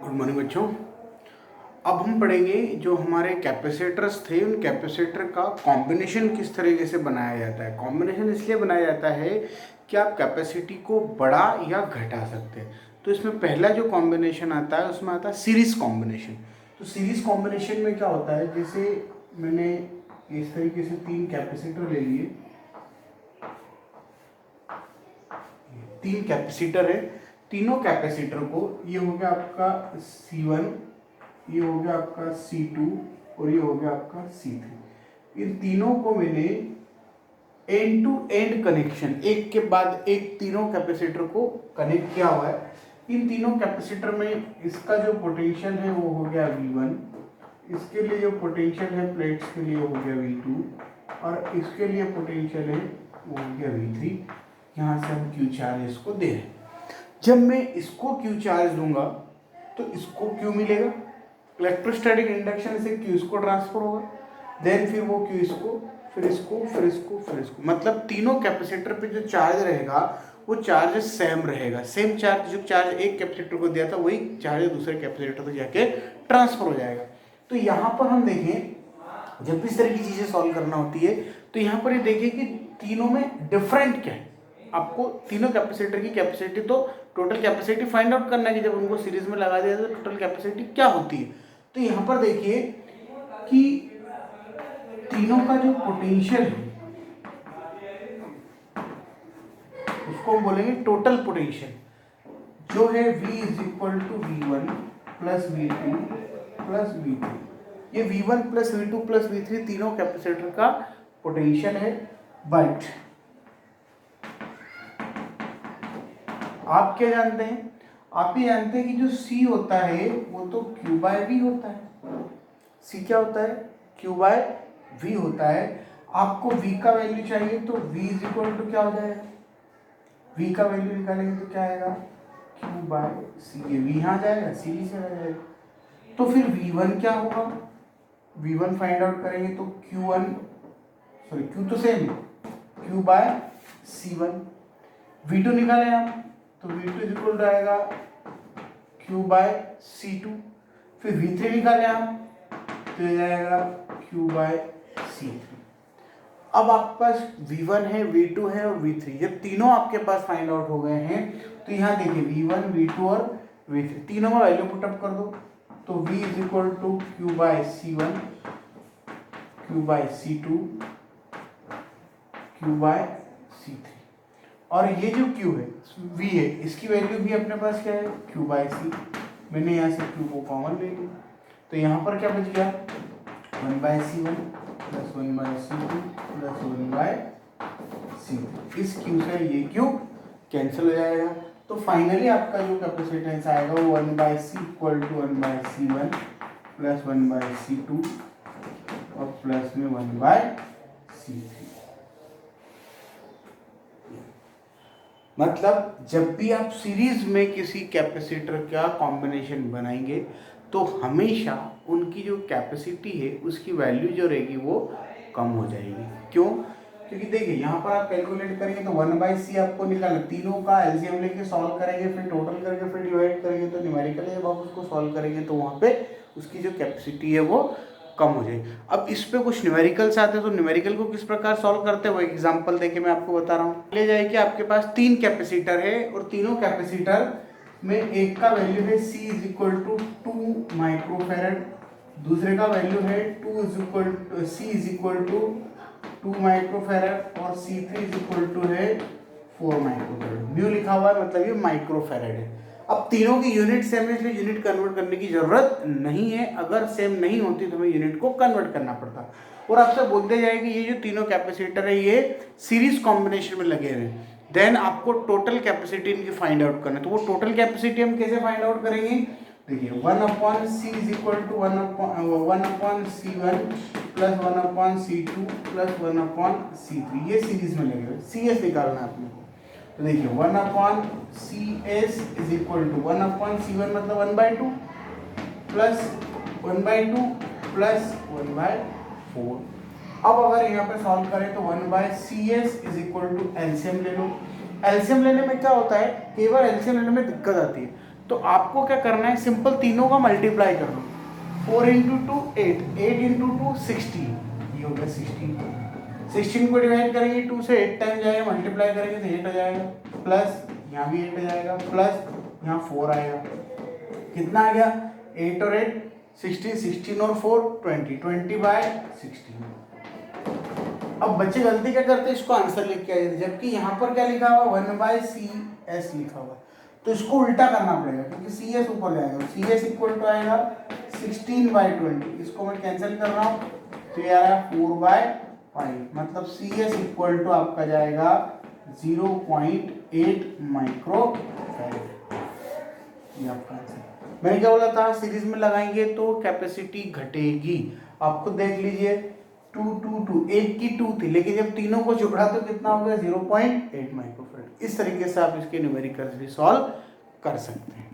Good morning बच्चों। अब हम पढ़ेंगे जो हमारे कैपेसिटर्स थे उन कैपेसिटर का कॉम्बिनेशन किस तरीके से बनाया जाता है। कॉम्बिनेशन इसलिए बनाया जाता है कि आप कैपेसिटी को बढ़ा या घटा सकते हैं। तो इसमें पहला जो कॉम्बिनेशन आता है उसमें आता है सीरीज कॉम्बिनेशन। तो सीरीज कॉम्बिनेशन में क्या होता है, जैसे मैंने इस तरीके से 3 कैपेसिटर ले लिए, 3 कैपेसिटर है। तीनों कैपेसिटर को, ये हो गया आपका C1, ये हो गया आपका C2 और ये हो गया आपका C3। इन तीनों को मैंने एंड टू एंड कनेक्शन, एक के बाद एक तीनों कैपेसिटर को कनेक्ट किया हुआ है। इन तीनों कैपेसिटर में इसका जो पोटेंशियल है वो हो गया V1, इसके लिए जो पोटेंशियल है प्लेट्स के लिए हो गया V2 और इसके लिए पोटेंशियल है वो हो गया V3। यहाँ से हम Q चार्ज इसको दे रहे हैं। जब मैं इसको Q चार्ज दूंगा तो इसको Q मिलेगा, इलेक्ट्रोस्टैटिक इंडक्शन से Q इसको ट्रांसफर होगा, देन फिर वो Q इसको, फिर इसको, फिर इसको, फिर इसको। मतलब तीनों कैपेसिटर पे जो चार्ज रहेगा वो चार्ज सेम रहेगा। सेम चार्ज, जो चार्ज एक कैपेसिटर को दिया था वही चार्ज दूसरे कैपेसिटर तक जाके ट्रांसफर हो जाएगा। तो यहाँ पर हम देखें, जब भी इस तरह की चीज़ें सॉल्व करना होती है तो यहाँ पर ये देखिए कि तीनों में डिफरेंट क्या है। आपको तीनों कैपेसिटर की कैपेसिटी, तो टोटल कैपेसिटी फाइंड आउट करना है कि जब उनको सीरीज में लगा दिया तो टोटल कैपेसिटी क्या होती है। तो यहाँ पर देखिए कि तीनों का जो पोटेंशियल है उसको हम बोलेंगे टोटल पोटेंशियल, जो है V is equal to V1 plus V2 plus V3। ये V1 plus V2 plus V3 तीनों कैपेसिटर का पोटेंशियल है। बट आप क्या जानते हैं, आप ये जानते हैं कि जो C होता है वो तो Q बाय V होता है। C क्या होता है? Q बाय V होता है। आपको V का वैल्यू चाहिए तो V इज इक्वल टू क्या हो जाएगा, V का वैल्यू निकालेंगे तो क्या आएगा, Q बाय C। ये V यहाँ जाएगा, C से आ जाएगा। तो फिर V1 क्या होगा, V1 फाइंड आउट करेंगे तो Q1, सॉरी Q तो सेम है, Q बाय C1। V2 निकालें आप तो V2 इज इक्वल टू आएगा Q बाय C2। फिर V3 निकालें आप तो ये जाएगा Q बाय C3। अब आपके पास V1 है, V2 है और V3, जब तीनों आपके पास फाइंड आउट हो गए हैं तो यहाँ देखिए V1, V2 और V3 तीनों का वैल्यू पुटअप कर दो। तो V is equal to Q by C1, Q by C2, Q by C3। और ये जो Q है V है, इसकी वैल्यू भी अपने पास क्या है, Q बाय C। मैंने यहाँ से Q को कॉमन ले लिया तो यहाँ पर क्या बच गया, 1 by C1 plus 1 by C2 plus 1 by C3। इस Q से ये Q कैंसिल हो जाएगा। तो फाइनली आपका जो कैपेसिटेंस आएगा वो 1 by C equal to 1 by C1 plus 1 by C2 और प्लस में 1 बाय C3। मतलब जब भी आप सीरीज में किसी कैपेसिटर का कॉम्बिनेशन बनाएंगे तो हमेशा उनकी जो कैपेसिटी है उसकी वैल्यू जो रहेगी वो कम हो जाएगी। क्यों? क्योंकि देखिए यहाँ पर आप कैलकुलेट करेंगे तो 1 बाई C आपको निकालना, तीनों का एलसीएम लेके सॉल्व करेंगे, फिर टोटल करके फिर डिवाइड करेंगे तो न्यूमेरिकली जब आप उसको सॉल्व करेंगे तो वहाँ पे उसकी जो कैपेसिटी है वो कम हो जाए। अब इस पे कुछ न्यूमेरिकल्स आते हैं तो न्यूमेरिकल को किस प्रकार सॉल्व करते हैं वो एग्जांपल देके मैं आपको बता रहा हूँ। ले जाए कि आपके पास 3 कैपेसिटर है और तीनों कैपेसिटर में एक का वैल्यू है C is equal to 2 microfarad, दूसरे का वैल्यू है C is equal to 2 microfarad और C3 इज इक्वल टू है 4 माइक्रोफेरेड। म्यू लिखा हुआ है मतलब ये माइक्रोफेरेड है। अब तीनों की यूनिट सेम है इसलिए यूनिट कन्वर्ट करने की जरूरत नहीं है, अगर सेम नहीं होती तो हमें यूनिट को कन्वर्ट करना पड़ता। और आपसे बोलते जाए कि ये जो तीनों कैपेसिटर है ये सीरीज कॉम्बिनेशन में लगे हुए हैं, देन आपको टोटल कैपेसिटी इनकी फाइंड आउट करना है। तो वो टोटल कैपेसिटी हम कैसे फाइंड आउट करेंगे, देखिए 1/C is equal to 1/C1 plus 1/C2 plus 1/C3, ये सीरीज में लगे हुए, CS निकालना है आपने। तो देखिए 1/CS is equal to 1/C1 मतलब 1/2 प्लस 1/2 प्लस 1/4। अब अगर यहाँ पे सॉल्व करें तो 1/CS is equal to LCM ले लो। एलसीएम लेने में क्या होता है, केवल एलसीएम लेने में दिक्कत आती है। तो तो आपको क्या करना है, सिंपल तीनों का मल्टीप्लाई कर लो। 4 इंटू 2 8, 8 इंटू 2 16, ये हो गया 16। 16 को डिवाइड करेंगे 2 से 8 टाइम जाएगा, मल्टीप्लाई करेंगे तो 8 आ जाएगा, प्लस यहाँ भी 8 आ जाएगा, प्लस यहाँ 4 आएगा। कितना आ गया, 8 और 8 16, 16 और 4 20, 20/16। अब बच्चे गलती क्या करते हैं, इसको आंसर लिख के आए, जबकि यहाँ पर क्या लिखा हुआ 1/CS लिखा हुआ, तो इसको उल्टा करना पड़ेगा क्योंकि CS ऊपर जाएगा। CS इक्वल टू आएगा 16/20, इसको मैं कैंसिल कर रहा हूँ तो ये आ रहा है 4/5, मतलब CS इक्वल टू आपका जाएगा 0.8 माइक्रोफैराड। ये आपका आंसर। मैंने क्या बोला था, सीरीज में लगाएंगे तो कैपेसिटी घटेगी। आपको देख लीजिए 2 2 2, एक की 2 थी, लेकिन जब तीनों को जोड़ा तो कितना हो गया 0.8 माइक्रोफैराड। इस तरीके से आप इसके न्यूमेरिकल्स भी सॉल्व कर सकते हैं।